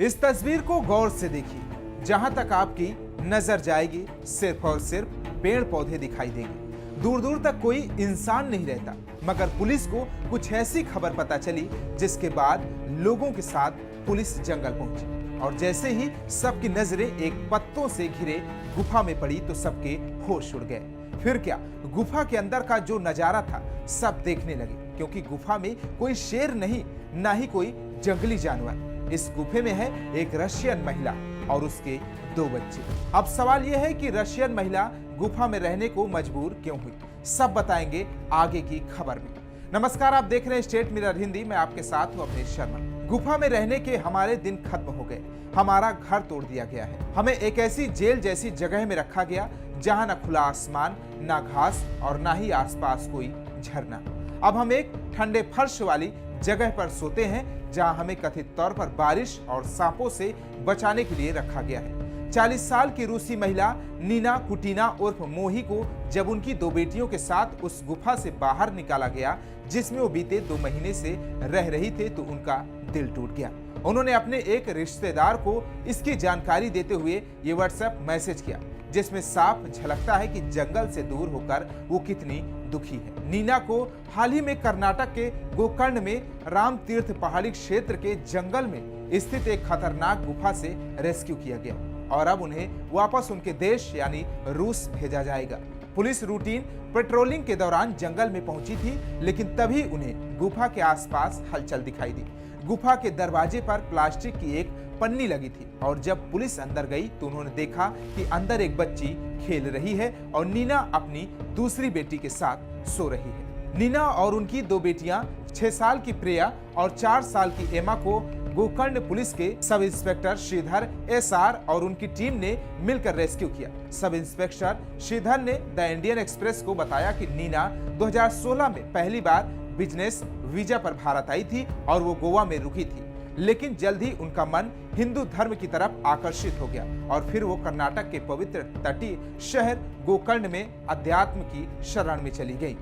इस तस्वीर को गौर से देखिए। जहां तक आपकी नजर जाएगी सिर्फ और सिर्फ पेड़ पौधे दिखाई देंगे। दूर दूर तक कोई इंसान नहीं रहता। मगर पुलिस को कुछ ऐसी खबर पता चली जिसके बाद लोगों के साथ पुलिस जंगल पहुंची और जैसे ही सबकी नजरें एक पत्तों से घिरे गुफा में पड़ी तो सबके होश उड़ गए। फिर क्या, गुफा के अंदर का जो नजारा था सब देखने लगे, क्योंकि गुफा में कोई शेर नहीं, ना ही कोई जंगली जानवर। इस गुफे में है एक रशियन महिला और उसके 2 बच्चे। अब सवाल यह है कि रशियन महिला गुफा में रहने को मजबूर क्यों हुई, सब बताएंगे आगे की खबर में। नमस्कार, आप देख रहे हैं स्टेट मिरर हिंदी। मैं आपके साथ हूं अवनीश शर्मा। गुफा में रहने के हमारे दिन खत्म हो गए, हमारा घर तोड़ दिया गया है। हमें एक ऐसी जेल जैसी जगह में रखा गया जहां ना खुला आसमान, ना घास और ना ही आसपास कोई झरना। अब हम एक ठंडे फर्श वाली जगह पर सोते हैं जहां हमें कथित तौर पर बारिश और सांपों से बचाने के लिए रखा गया है। 40 साल की रूसी महिला नीना कुटीना उर्फ मोही को जब उनकी 2 बेटियों के साथ उस गुफा से बाहर निकाला गया जिसमें वो बीते 2 महीने से रह रही थे तो उनका दिल टूट गया। उन्होंने अपने एक रिश्तेदार को इसकी जानकारी देते हुए ये व्हाट्सएप मैसेज किया जिसमें साफ झलकता है कि जंगल से दूर होकर वो कितनी दुखी है। नीना को हाल ही में कर्नाटक के गोकर्ण में राम तीर्थ पहाड़ी क्षेत्र के जंगल में स्थित एक खतरनाक गुफा से रेस्क्यू किया गया और अब उन्हें वापस उनके देश यानी रूस भेजा जाएगा। पुलिस रूटीन पेट्रोलिंग के दौरान जंगल में पहुंची थी, लेकिन तभी उन्हें गुफा के आसपास हलचल दिखाई दी। गुफा के दरवाजे पर प्लास्टिक की एक पन्नी लगी थी और जब पुलिस अंदर गई तो उन्होंने देखा कि अंदर एक बच्ची खेल रही है और नीना अपनी दूसरी बेटी के साथ सो रही है। नीना और उनकी 2 बेटियां 6 साल की प्रिया और 4 साल की एमा को गोकर्ण पुलिस के सब इंस्पेक्टर श्रीधर SR और उनकी टीम ने मिलकर रेस्क्यू किया। सब इंस्पेक्टर श्रीधर ने द इंडियन एक्सप्रेस को बताया कि नीना 2016 में पहली बार बिजनेस वीजा पर भारत आई थी और वो गोवा में रुकी थी, लेकिन जल्द ही उनका मन हिंदू धर्म की तरफ आकर्षित हो गया और फिर वो कर्नाटक के पवित्र तटीय शहर गोकर्ण में अध्यात्म की शरण में चली गई।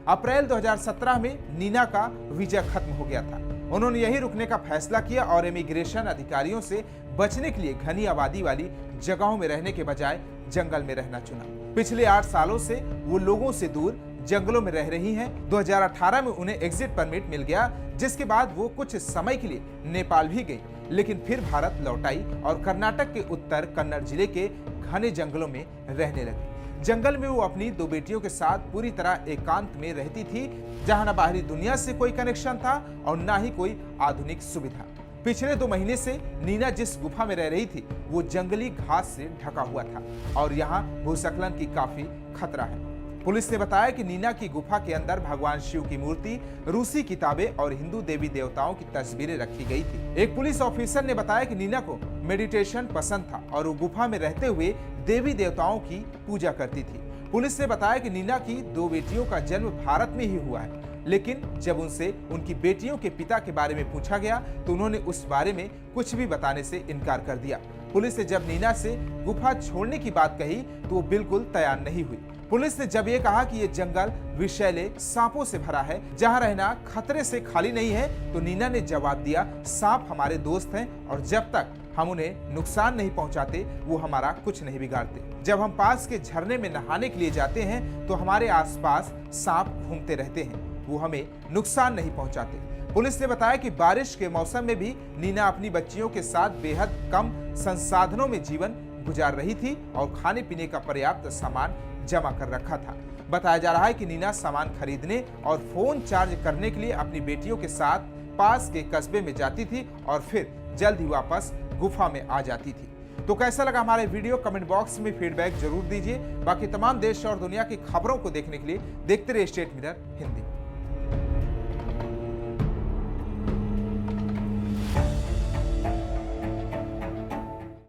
अप्रैल 2017 में नीना का वीजा खत्म हो गया था। उन्होंने यही रुकने का फैसला किया और इमिग्रेशन अधिकारियों से बचने के लिए घनी आबादी वाली जगहों में रहने के बजाय जंगल में रहना चुना। पिछले 8 सालों से वो लोगों से दूर जंगलों में रह रही हैं। 2018 में उन्हें एग्जिट परमिट मिल गया, जिसके बाद वो कुछ समय के लिए नेपाल भी गई, लेकिन फिर भारत लौट आई और कर्नाटक के उत्तर कन्नड़ जिले के घने जंगलों में रहने लगी। जंगल में वो अपनी 2 बेटियों के साथ पूरी तरह एकांत में रहती थी, जहां न बाहरी दुनिया से कोई कनेक्शन था और ना ही कोई आधुनिक सुविधा। पिछले 2 महीने से नीना जिस गुफा में रह रही थी वो जंगली घास से ढका हुआ था और यहाँ भूस्खलन की काफी खतरा है। पुलिस ने बताया कि नीना की गुफा के अंदर भगवान शिव की मूर्ति, रूसी किताबें और हिंदू देवी देवताओं की तस्वीरें रखी गई थी। एक पुलिस ऑफिसर ने बताया कि नीना को मेडिटेशन पसंद था और वो गुफा में रहते हुए देवी देवताओं की पूजा करती थी। पुलिस ने बताया कि नीना की 2 बेटियों का जन्म भारत में ही हुआ है, लेकिन जब उनसे उनकी बेटियों के पिता के बारे में पूछा गया तो उन्होंने उस बारे में कुछ भी बताने से इनकार कर दिया। पुलिस ने जब नीना से गुफा छोड़ने की बात कही तो वो बिल्कुल तैयार नहीं हुई। पुलिस ने जब ये कहा कि ये जंगल विषैले सांपों से भरा है, जहां रहना खतरे से खाली नहीं है, तो नीना ने जवाब दिया, सांप हमारे दोस्त हैं और जब तक हम उन्हें नुकसान नहीं पहुंचाते वो हमारा कुछ नहीं बिगाड़ते। जब हम पास के झरने में नहाने के लिए जाते हैं तो हमारे आसपास सांप घूमते रहते हैं, वो हमें नुकसान नहीं पहुंचाते। पुलिस ने बताया कि बारिश के मौसम में भी नीना अपनी बच्चियों के साथ बेहद कम संसाधनों में जीवन गुजार रही थी और खाने पीने का पर्याप्त सामान जमा कर रखा था। बताया जा रहा है कि नीना सामान खरीदने और फोन चार्ज करने के लिए अपनी बेटियों के साथ पास के कस्बे में जाती थी और फिर जल्द ही वापस गुफा में आ जाती थी। तो कैसा लगा हमारे वीडियो, कमेंट बॉक्स में फीडबैक जरूर दीजिए। बाकी तमाम देश और दुनिया की खबरों को देखने के लिए देखते रहिए स्टेट मिरर हिंदी।